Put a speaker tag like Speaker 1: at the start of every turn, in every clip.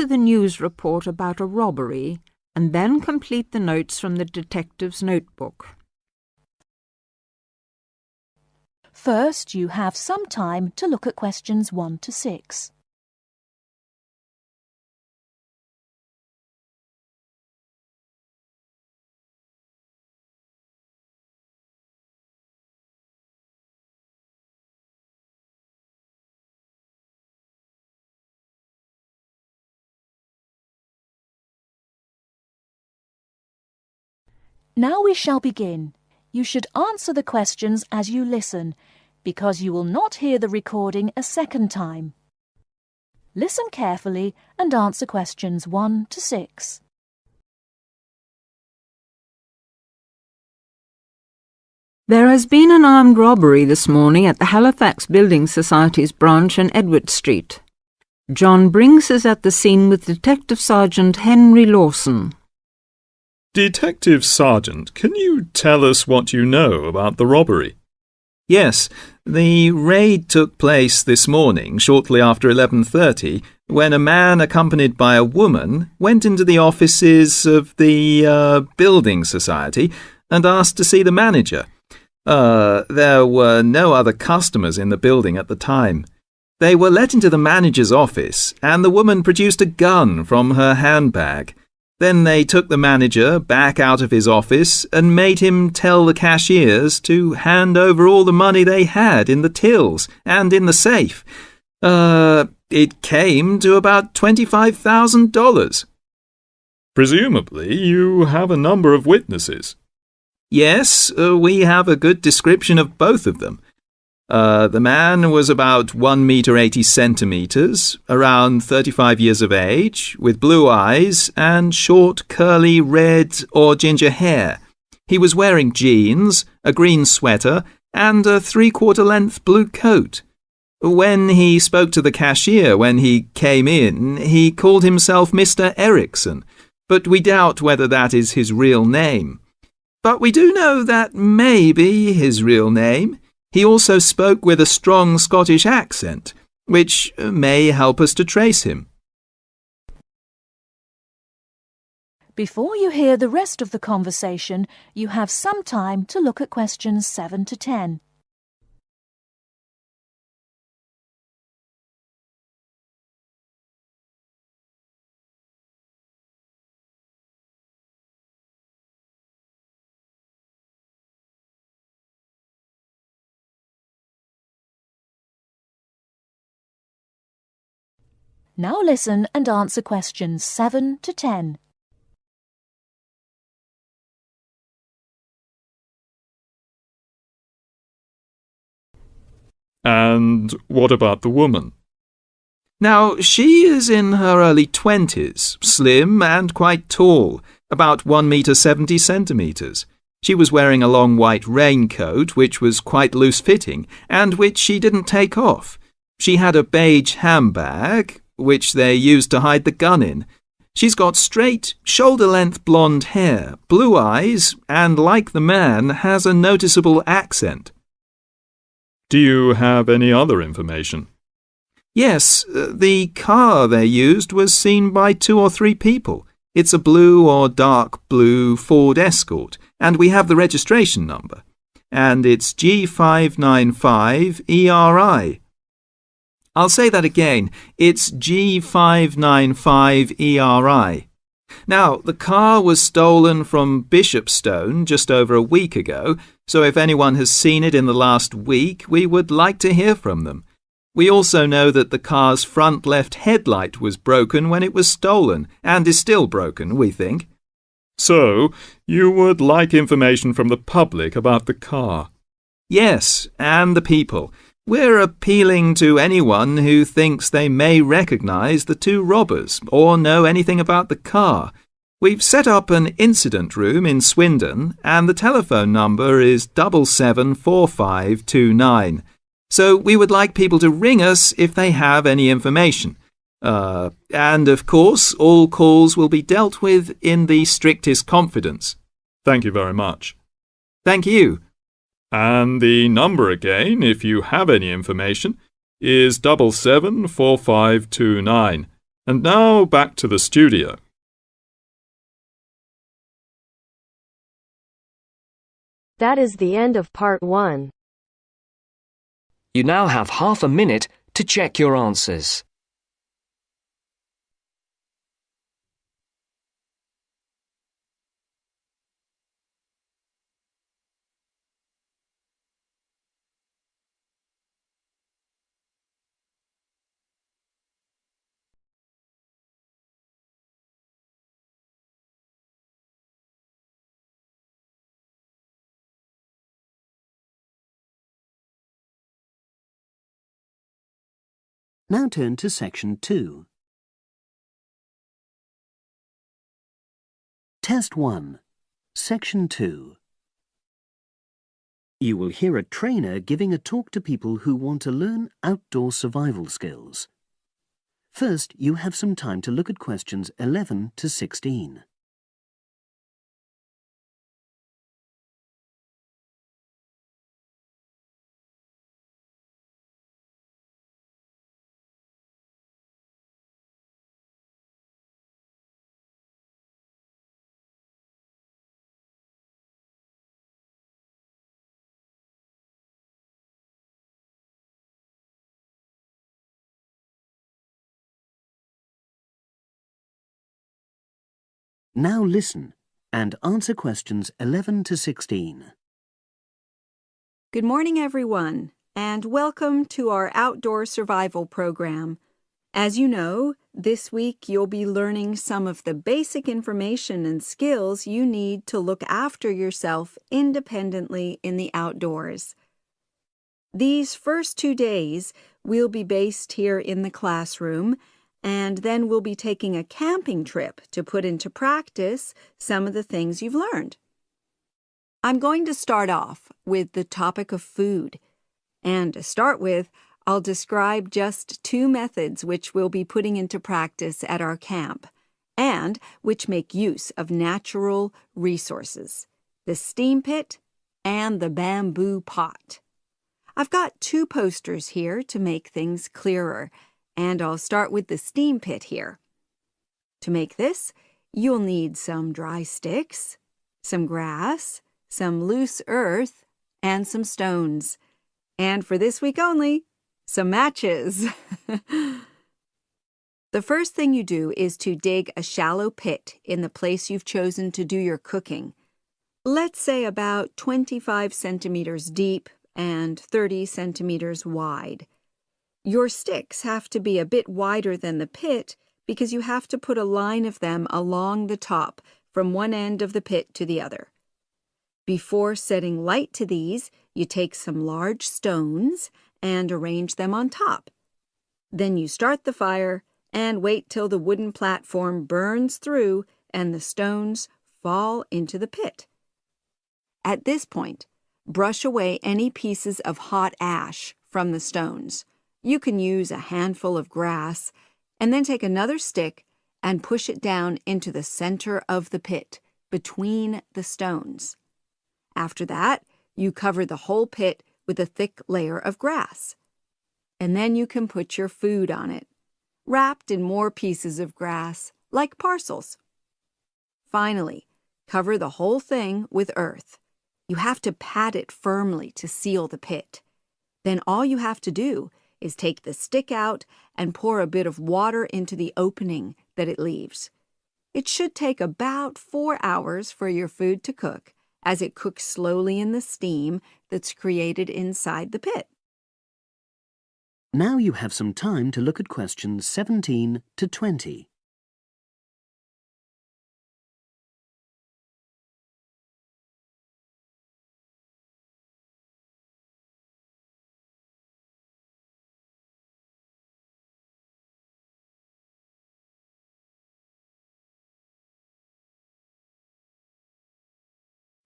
Speaker 1: to the news report about a robbery and then complete the notes from the detective's notebook.
Speaker 2: First, you have some time to look at questions 1 to 6. Now we shall begin. You should answer the questions as you listen, because you will not hear the recording a second time. Listen carefully and answer questions 1 to 6.
Speaker 1: There has been an armed robbery this morning at the Halifax Building Society's branch on Edward Street. John Brinks is at the scene with Detective Sergeant Henry Lawson.
Speaker 3: Detective Sergeant, can you tell us what you know about the robbery?
Speaker 4: Yes, the raid took place this morning, shortly after 11:30, when a man accompanied by a woman went into the offices of the Building Society and asked to see the manager. There were no other customers in the building at the time. They were let into the manager's office, and the woman produced a gun from her handbag. Then they took the manager back out of his office and made him tell the cashiers to hand over all the money they had in the tills and in the safe. It came to about $25,000.
Speaker 3: Presumably, you have a number of witnesses.
Speaker 4: Yes, we have a good description of both of them. The man was about 1 meter 80 centimeters, around 35 years of age, with blue eyes and short, curly red or ginger hair. He was wearing jeans, a green sweater, and a 3/4 length blue coat. When he spoke to the cashier when he came in, he called himself Mr. Erickson, but we doubt whether that is his real name. But we do know that may be his real name. He also spoke with a strong Scottish accent, which may help us to trace him.
Speaker 2: Before you hear the rest of the conversation, you have some time to look at questions 7 to 10. Now listen and answer questions 7 to 10.
Speaker 3: And what about the woman?
Speaker 4: Now, she is in her early 20s, slim and quite tall, about 1 meter 70 centimeters. She was wearing a long white raincoat, which was quite loose-fitting, and which she didn't take off. She had a beige handbag, which they used to hide the gun in. She's got straight, shoulder-length blonde hair, blue eyes, and like the man, has a noticeable accent.
Speaker 3: Do you have any other information?
Speaker 4: Yes, the car they used was seen by 2 or 3 people. It's a blue or dark blue Ford Escort, and we have the registration number. And it's G595ERI. I'll say that again. It's G595ERI. Now, the car was stolen from Bishopstone just over a week ago, so if anyone has seen it in the last week, we would like to hear from them. We also know that the car's front left headlight was broken when it was stolen, and is still broken, we think.
Speaker 3: So, you would like information from the public about the car?
Speaker 4: Yes, and the people. We're appealing to anyone who thinks they may recognise the 2 robbers or know anything about the car. We've set up an incident room in Swindon, and the telephone number is 774529. So we would like people to ring us if they have any information. And of course, all calls will be dealt with in the strictest confidence.
Speaker 3: Thank you very much.
Speaker 4: Thank you.
Speaker 3: And the number again, if you have any information, is 774529. And now back to the studio.
Speaker 5: That is the end of part 1.
Speaker 6: You now have half a minute to check your answers.
Speaker 7: Now turn to Section 2. Test 1, Section 2. You will hear a trainer giving a talk to people who want to learn outdoor survival skills. First, you have some time to look at questions 11 to 16. Now listen and answer questions 11 to 16.
Speaker 1: Good morning, everyone, and welcome to our outdoor survival program. As you know, this week you'll be learning some of the basic information and skills you need to look after yourself independently in the outdoors. These first 2 days will be based here in the classroom, and then we'll be taking a camping trip to put into practice some of the things you've learned. I'm going to start off with the topic of food. And to start with, I'll describe just 2 methods which we'll be putting into practice at our camp, and which make use of natural resources, the steam pit and the bamboo pot. I've got 2 posters here to make things clearer, and I'll start with the steam pit here. To make this, you'll need some dry sticks, some grass, some loose earth, and some stones. And for this week only, some matches. The first thing you do is to dig a shallow pit in the place you've chosen to do your cooking. Let's say about 25 centimeters deep and 30 centimeters wide. Your sticks have to be a bit wider than the pit because you have to put a line of them along the top from one end of the pit to the other. Before setting light to these, you take some large stones and arrange them on top. Then you start the fire and wait till the wooden platform burns through and the stones fall into the pit. At this point, brush away any pieces of hot ash from the stones. You can use a handful of grass, and then take another stick and push it down into the center of the pit, between the stones. After that, you cover the whole pit with a thick layer of grass. And then you can put your food on it, wrapped in more pieces of grass, like parcels. Finally, cover the whole thing with earth. You have to pat it firmly to seal the pit. Then all you have to do is take the stick out and pour a bit of water into the opening that it leaves. It should take about 4 hours for your food to cook, as it cooks slowly in the steam that's created inside the pit.
Speaker 7: Now you have some time to look at questions 17 to 20.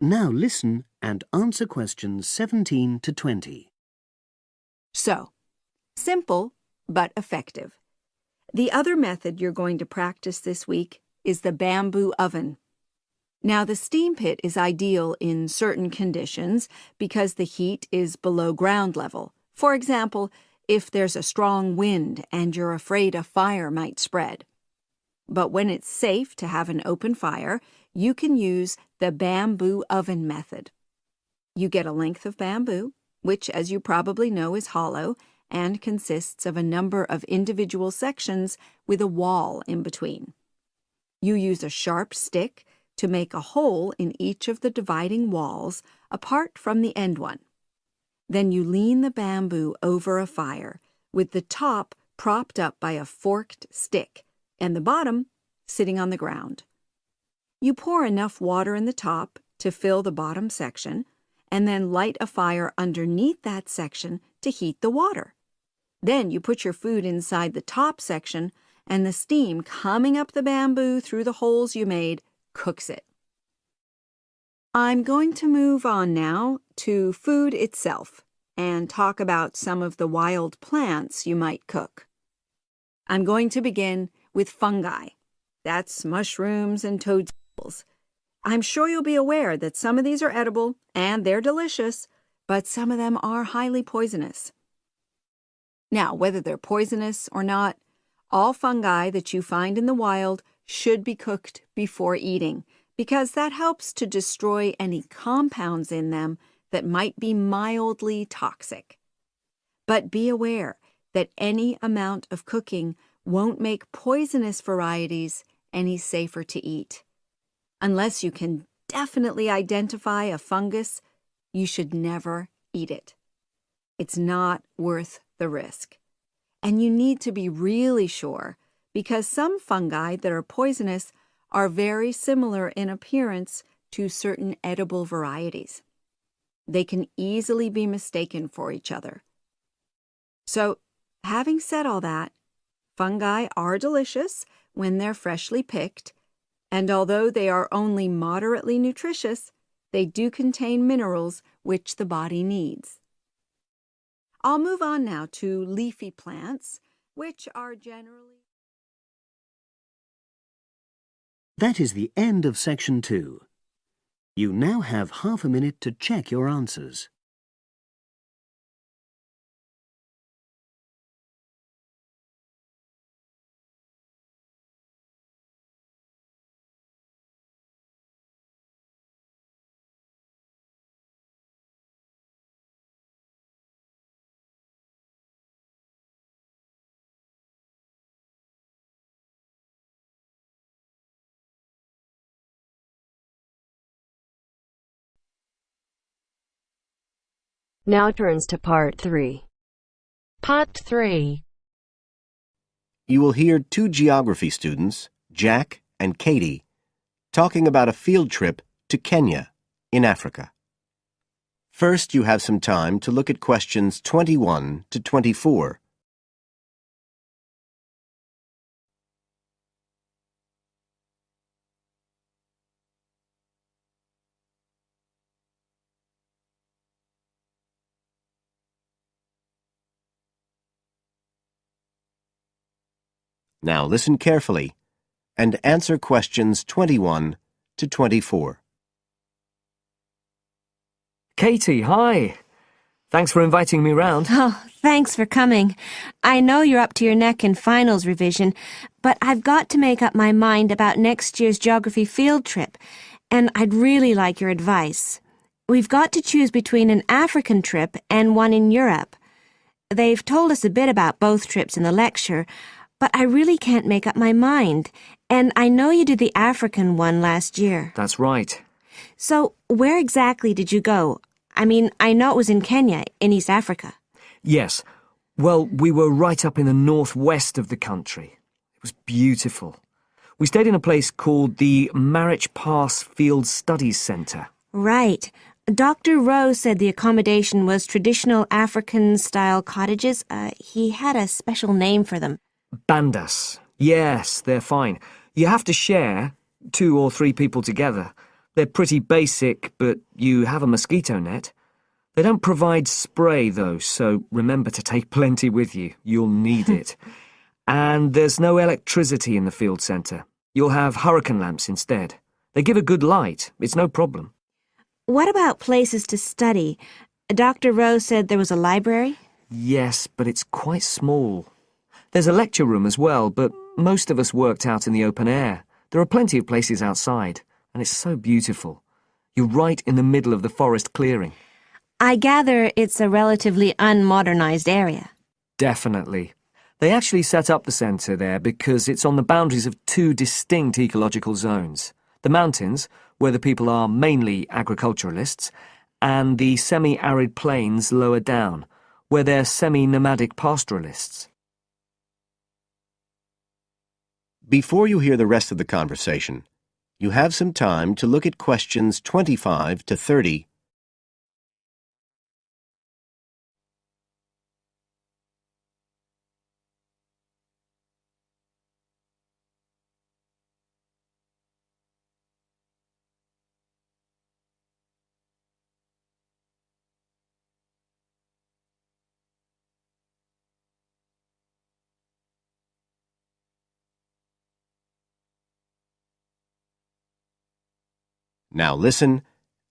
Speaker 7: Now listen and answer questions 17 to 20.
Speaker 1: So, simple but effective. The other method you're going to practice this week is the bamboo oven. Now, the steam pit is ideal in certain conditions because the heat is below ground level. For example, if there's a strong wind and you're afraid a fire might spread.
Speaker 8: But when it's safe to have an open fire, you can use the bamboo oven method. You get a length of bamboo, which, as you probably know, is hollow and consists of a number of individual sections with a wall in between. You use a sharp stick to make a hole in each of the dividing walls apart from the end one. Then you lean the bamboo over a fire, with the top propped up by a forked stick and the bottom sitting on the ground. You pour enough water in the top to fill the bottom section, and then light a fire underneath that section to heat the water. Then you put your food inside the top section, and the steam coming up the bamboo through the holes you made cooks it. I'm going to move on now to food itself and talk about some of the wild plants you might cook. I'm going to begin with fungi. That's mushrooms and toadstools. I'm sure you'll be aware that some of these are edible and they're delicious, but some of them are highly poisonous. Now, whether they're poisonous or not, all fungi that you find in the wild should be cooked before eating, because that helps to destroy any compounds in them that might be mildly toxic. But be aware that any amount of cooking won't make poisonous varieties any safer to eat. Unless you can definitely identify a fungus, you should never eat it. It's not worth the risk. And you need to be really sure, because some fungi that are poisonous are very similar in appearance to certain edible varieties. They can easily be mistaken for each other. So, having said all that, fungi are delicious when they're freshly picked, and although they are only moderately nutritious, they do contain minerals which the body needs. I'll move on now to leafy plants, which are generally...
Speaker 7: That is the end of section 2. You now have half a minute to check your answers.
Speaker 5: Now turns to part 3. Part 3.
Speaker 9: You will hear 2 geography students, Jack and Katie, talking about a field trip to Kenya in Africa. First, you have some time to look at questions 21 to 24. Now listen carefully and answer questions 21 to 24.
Speaker 6: Katie, hi. Thanks for inviting me round.
Speaker 10: Oh, thanks for coming. I know you're up to your neck in finals revision, but I've got to make up my mind about next year's geography field trip, and I'd really like your advice. We've got to choose between an African trip and one in Europe. They've told us a bit about both trips in the lecture, but I really can't make up my mind, and I know you did the African one last year.
Speaker 6: That's right.
Speaker 10: So, where exactly did you go? I mean, I know it was in Kenya, in East Africa.
Speaker 6: Yes. Well, we were right up in the northwest of the country. It was beautiful. We stayed in a place called the Marich Pass Field Studies Centre.
Speaker 10: Right. Dr. Rowe said the accommodation was traditional African-style cottages. He had a special name for them.
Speaker 6: Bandas. Yes, they're fine. You have to share, 2 or 3 people together. They're pretty basic, but you have a mosquito net. They don't provide spray, though, so remember to take plenty with you. You'll need it. And there's no electricity in the field centre. You'll have hurricane lamps instead. They give a good light. It's no problem.
Speaker 10: What about places to study? Dr. Rowe said there was a library?
Speaker 6: Yes, but it's quite small. There's a lecture room as well, but Most of us worked out in the open air. There are plenty of places outside, and it's so beautiful. You're right in the middle of the forest clearing.
Speaker 10: I gather it's a relatively unmodernized area.
Speaker 6: Definitely. They actually set up the centre there because it's on the boundaries of two distinct ecological zones. The mountains, where the people are mainly agriculturalists, and the semi-arid plains lower down, where they're semi-nomadic pastoralists.
Speaker 9: Before you hear the rest of the conversation, you have some time to look at questions 25 to 30. Now listen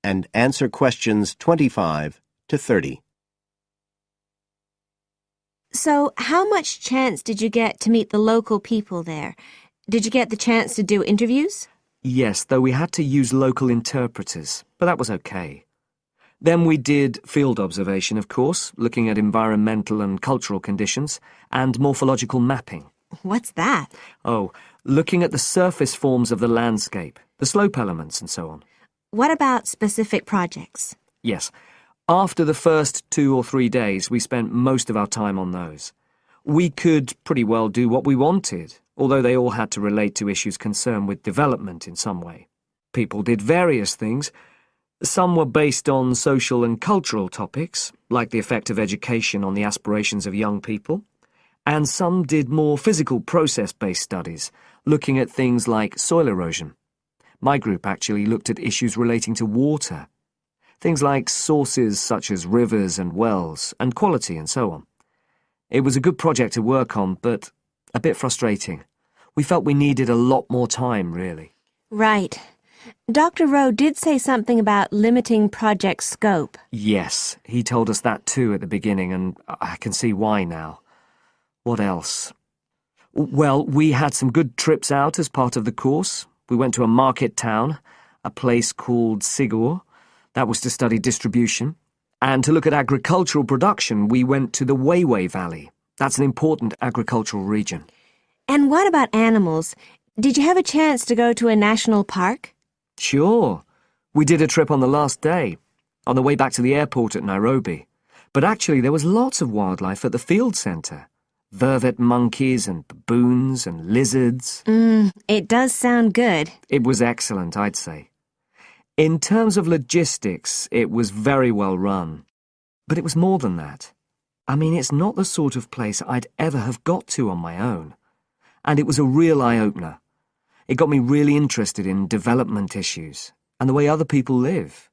Speaker 9: and answer questions 25 to 30.
Speaker 10: So, how much chance did you get to meet the local people there? Did you get the chance to do interviews?
Speaker 6: Yes, though we had to use local interpreters, but that was okay. Then we did field observation, of course, looking at environmental and cultural conditions, and morphological mapping.
Speaker 10: What's that?
Speaker 6: Oh, looking at the surface forms of the landscape, the slope elements and so on.
Speaker 10: What about specific projects?
Speaker 6: Yes. After the first 2 or 3 days, we spent most of our time on those. We could pretty well do what we wanted, although they all had to relate to issues concerned with development in some way. People did various things. Some were based on social and cultural topics, like the effect of education on the aspirations of young people, and some did more physical process-based studies, looking at things like soil erosion. My group actually looked at issues relating to water, things like sources such as rivers and wells, and quality and so on. It was a good project to work on, but a bit frustrating. We felt we needed a lot more time, really.
Speaker 10: Right. Dr. Rowe did say something about limiting project scope.
Speaker 6: Yes, he told us that too at the beginning, and I can see why now. What else? Well, we had some good trips out as part of the course. We went to a market town, a place called Sigur. That was to study distribution. And to look at agricultural production, we went to the Weiwei Valley. That's an important agricultural region.
Speaker 10: And what about animals? Did you have a chance to go to a national park?
Speaker 6: Sure. We did a trip on the last day, on the way back to the airport at Nairobi. But actually there was lots of wildlife at the field centre. Vervet monkeys and baboons and lizards.
Speaker 10: It does sound good.
Speaker 6: It was excellent, I'd say. In terms of logistics, it was very well run. But it was more than that. I mean, it's not the sort of place I'd ever have got to on my own. And it was a real eye-opener. It got me really interested in development issues and the way other people live.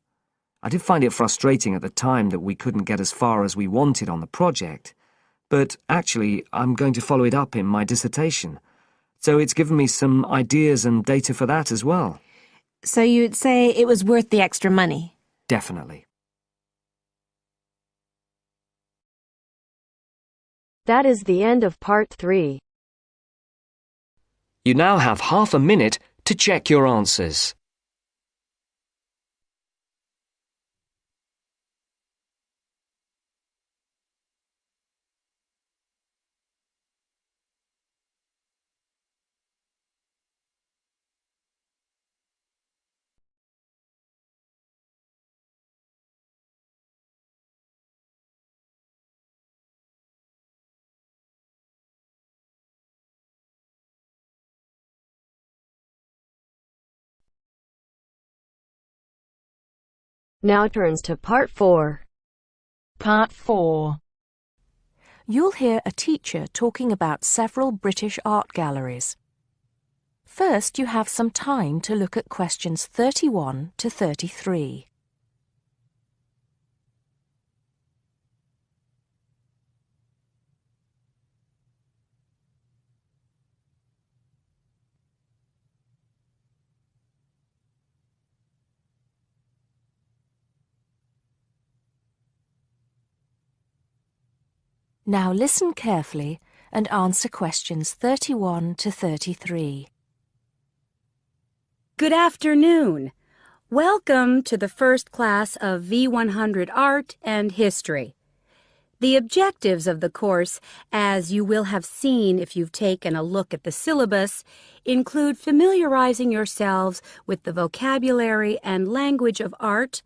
Speaker 6: I did find it frustrating at the time that we couldn't get as far as we wanted on the project, but actually I'm going to follow it up in my dissertation, so it's given me some ideas and data for that as well.
Speaker 10: So you'd say it was worth the extra money?
Speaker 6: Definitely.
Speaker 5: That is the end of part 3.
Speaker 6: You now have half a minute to check your answers.
Speaker 5: Now turns to part 4.
Speaker 2: Part 4. You'll hear a teacher talking about several British art galleries. First, you have some time to look at questions 31 to 33. Now listen carefully and answer questions 31 to 33.
Speaker 11: Good afternoon. Welcome to the first class of V100 Art and History. The objectives of the course, as you will have seen if you've taken a look at the syllabus, include familiarizing yourselves with the vocabulary and language of art,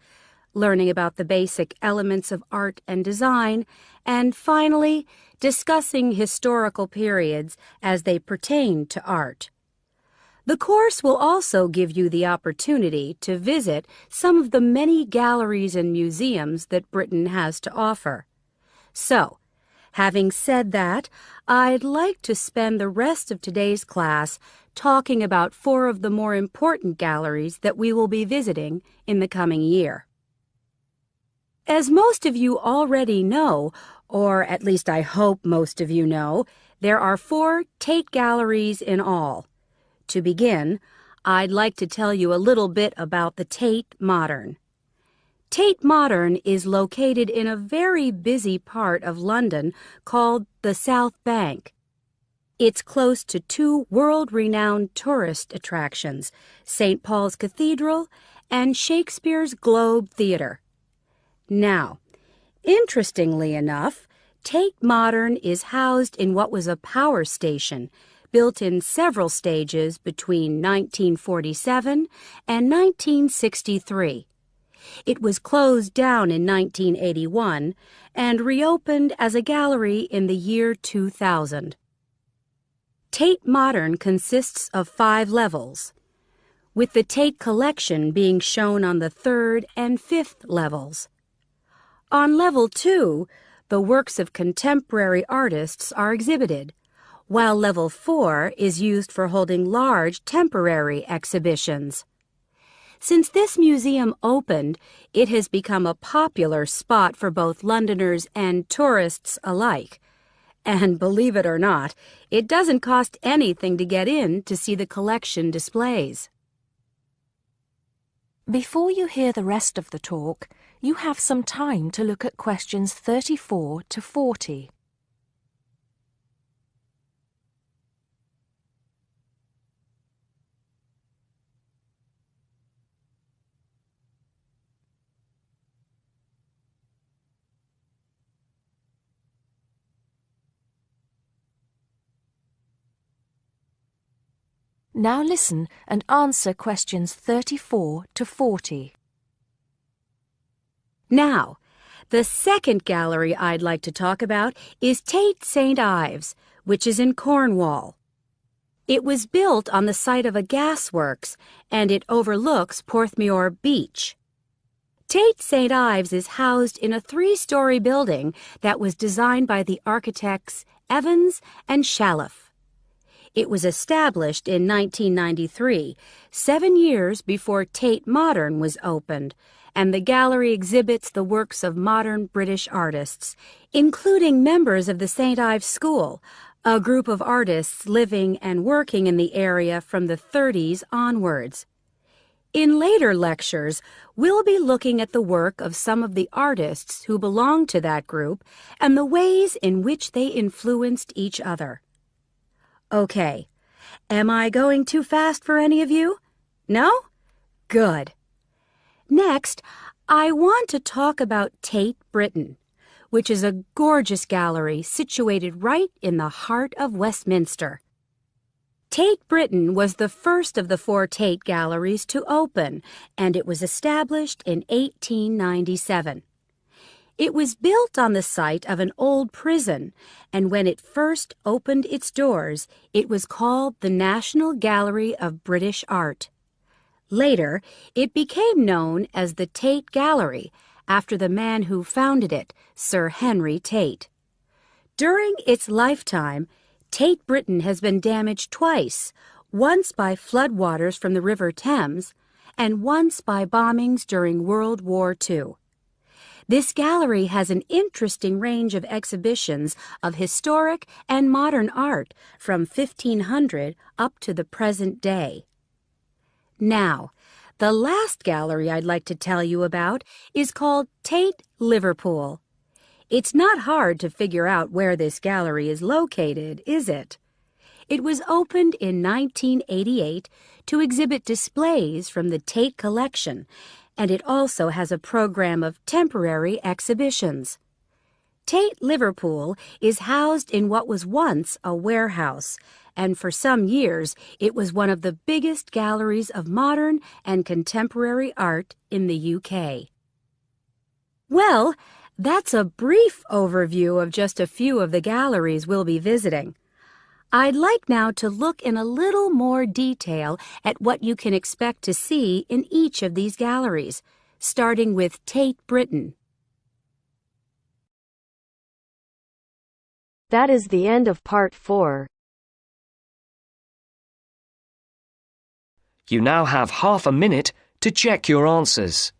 Speaker 11: learning about the basic elements of art and design, and finally, discussing historical periods as they pertain to art. The course will also give you the opportunity to visit some of the many galleries and museums that Britain has to offer. So, having said that, I'd like to spend the rest of today's class talking about 4 of the more important galleries that we will be visiting in the coming year. As most of you already know, or at least I hope most of you know, there are 4 Tate galleries in all. To begin, I'd like to tell you a little bit about the Tate Modern. Tate Modern is located in a very busy part of London called the South Bank. It's close to 2 world-renowned tourist attractions, St. Paul's Cathedral and Shakespeare's Globe Theatre. Now, interestingly enough, Tate Modern is housed in what was a power station, built in several stages between 1947 and 1963. It was closed down in 1981 and reopened as a gallery in the year 2000. Tate Modern consists of 5 levels, with the Tate collection being shown on the 3rd and 5th levels. On level 2, the works of contemporary artists are exhibited, while level 4 is used for holding large temporary exhibitions. Since this museum opened, it has become a popular spot for both Londoners and tourists alike. And believe it or not, it doesn't cost anything to get in to see the collection displays.
Speaker 2: Before you hear the rest of the talk, you have some time to look at questions 34 to 40. Now listen and answer questions 34 to 40.
Speaker 11: Now, the second gallery I'd like to talk about is Tate St. Ives, which is in Cornwall. It was built on the site of a gasworks, and it overlooks Porthmeor Beach. Tate St. Ives is housed in a 3-story building that was designed by the architects Evans and Shalliff. It was established in 1993, 7 years before Tate Modern was opened, and the gallery exhibits the works of modern British artists, including members of the St. Ives School, a group of artists living and working in the area from the 30s onwards. In later lectures, we'll be looking at the work of some of the artists who belong to that group and the ways in which they influenced each other. Okay, am I going too fast for any of you? No? Good. Next, I want to talk about Tate Britain, which is a gorgeous gallery situated right in the heart of Westminster. Tate Britain was the first of the 4 Tate galleries to open, and it was established in 1897. It was built on the site of an old prison, and when it first opened its doors, it was called the National Gallery of British Art. Later, it became known as the Tate Gallery, after the man who founded it, Sir Henry Tate. During its lifetime, Tate Britain has been damaged twice, once by floodwaters from the River Thames, and once by bombings during World War II. This gallery has an interesting range of exhibitions of historic and modern art from 1500 up to the present day. Now, the last gallery I'd like to tell you about is called Tate Liverpool. It's not hard to figure out where this gallery is located, is it? It was opened in 1988 to exhibit displays from the Tate collection, and it also has a program of temporary exhibitions. Tate Liverpool is housed in what was once a warehouse, and for some years it was one of the biggest galleries of modern and contemporary art in the UK. Well, that's a brief overview of just a few of the galleries we'll be visiting. I'd like now to look in a little more detail at what you can expect to see in each of these galleries, starting with Tate Britain.
Speaker 5: That is the end of part 4.
Speaker 6: You now have half a minute to check your answers.